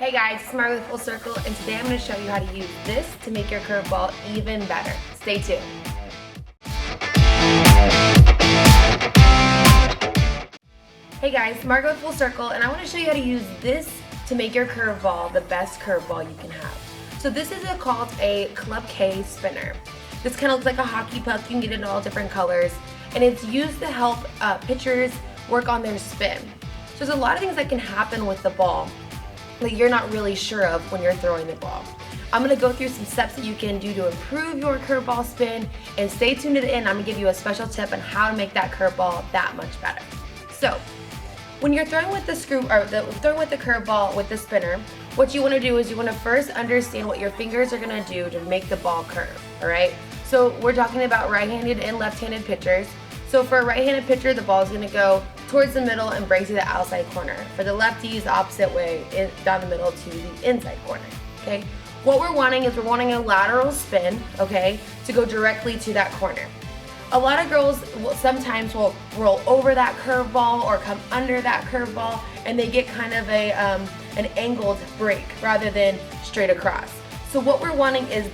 Hey guys, it's Margo with Full Circle, and today I'm going to show you how to use this to make your curveball even better. Stay tuned. Hey guys, Margo with Full Circle, and I want to show you how to use this to make your curveball the best curveball you can have. So this is called a Club K spinner. This kind of looks like a hockey puck. You can get it in all different colors, and it's used to help pitchers work on their spin. So there's a lot of things that can happen with the ball that you're not really sure of when you're throwing the ball. I'm gonna go through some steps that you can do to improve your curveball spin, and stay tuned to the end. I'm gonna give you a special tip on how to make that curveball that much better. So, when you're throwing with the curveball with the spinner, what you wanna do is you wanna first understand what your fingers are gonna do to make the ball curve, all right? So we're talking about right-handed and left-handed pitchers. So for a right-handed pitcher, the ball is going to go towards the middle and break to the outside corner. For the lefties, the opposite way, down the middle to the inside corner, okay? What we're wanting is a lateral spin, okay, to go directly to that corner. A lot of girls sometimes will roll over that curveball or come under that curveball, and they get kind of an angled break rather than straight across. So what we're wanting is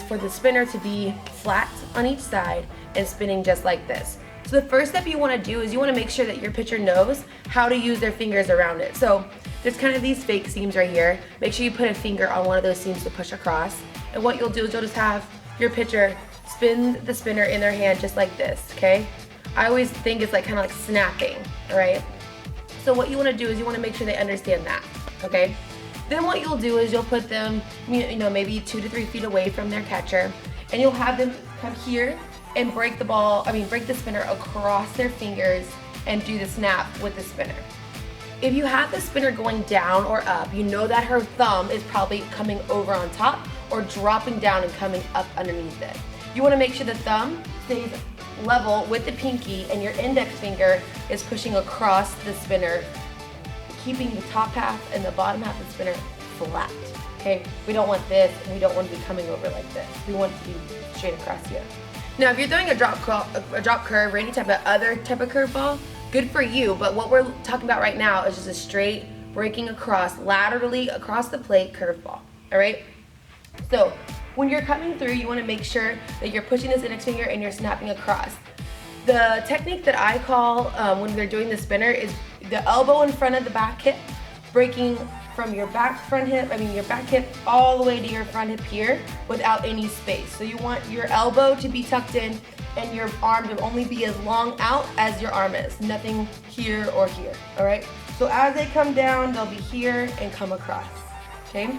for the spinner to be flat on each side and spinning just like this. So the first step you want to do is you want to make sure that your pitcher knows how to use their fingers around it. So there's kind of these fake seams right here. Make sure you put a finger on one of those seams to push across. And what you'll do is you'll just have your pitcher spin the spinner in their hand just like this, okay? I always think it's like kind of like snapping, all right? So what you want to do is you want to make sure they understand that, okay? Then what you'll do is you'll put them, maybe 2 to 3 feet away from their catcher, and you'll have them come here and break the spinner across their fingers and do the snap with the spinner. If you have the spinner going down or up, you know that her thumb is probably coming over on top or dropping down and coming up underneath it. You want to make sure the thumb stays level with the pinky and your index finger is pushing across the spinner, keeping the top half and the bottom half of the spinner flat, okay? We don't want this, and we don't want to be coming over like this. We want it to be straight across here. Now, if you're throwing a drop curve or any type of other type of curveball, good for you, but what we're talking about right now is just a straight breaking across, laterally across the plate curveball, all right? So, when you're coming through, you want to make sure that you're pushing this index finger and you're snapping across. The technique that I call when they're doing the spinner is the elbow in front of the back hip, breaking from your back hip all the way to your front hip here without any space. So you want your elbow to be tucked in and your arm to only be as long out as your arm is. Nothing here or here, all right? So as they come down, they'll be here and come across, okay?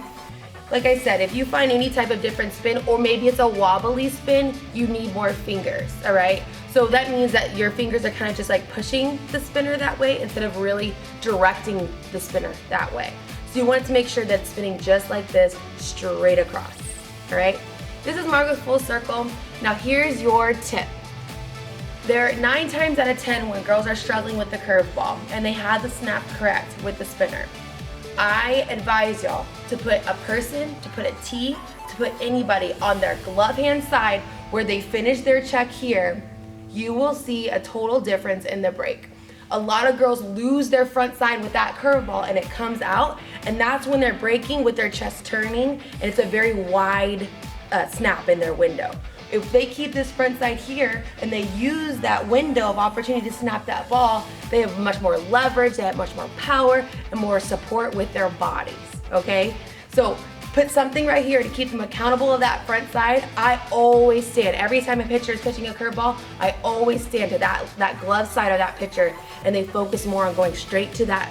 Like I said, if you find any type of different spin, or maybe it's a wobbly spin, you need more fingers, all right? So that means that your fingers are kind of just like pushing the spinner that way instead of really directing the spinner that way. So you want to make sure that it's spinning just like this, straight across, all right? This is Margo's Full Circle. Now here's your tip. There are 9 times out of 10 when girls are struggling with the curveball and they have the snap correct with the spinner. I advise y'all to put a person, to put a T, to put anybody on their glove hand side where they finish their check here. You will see a total difference in the break. A lot of girls lose their front side with that curveball and it comes out, and that's when they're breaking with their chest turning, and it's a very wide snap in their window. If they keep this front side here and they use that window of opportunity to snap that ball, they have much more leverage, they have much more power and more support with their bodies, okay? So put something right here to keep them accountable of that front side. I always stand. Every time a pitcher is pitching a curveball, I always stand to that glove side of that pitcher, and they focus more on going straight to that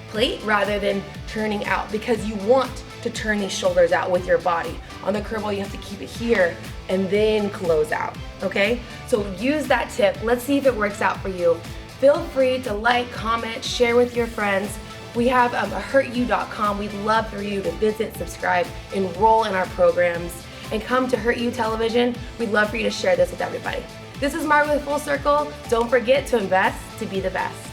plate rather than turning out, because you want to turn these shoulders out with your body. On the curveball, you have to keep it here and then close out, okay? So use that tip. Let's see if it works out for you. Feel free to like, comment, share with your friends. We have HurdtU.com. We'd love for you to visit, subscribe, enroll in our programs, and come to HurdtU Television. We'd love for you to share this with everybody. This is Margo with Full Circle. Don't forget to invest to be the best.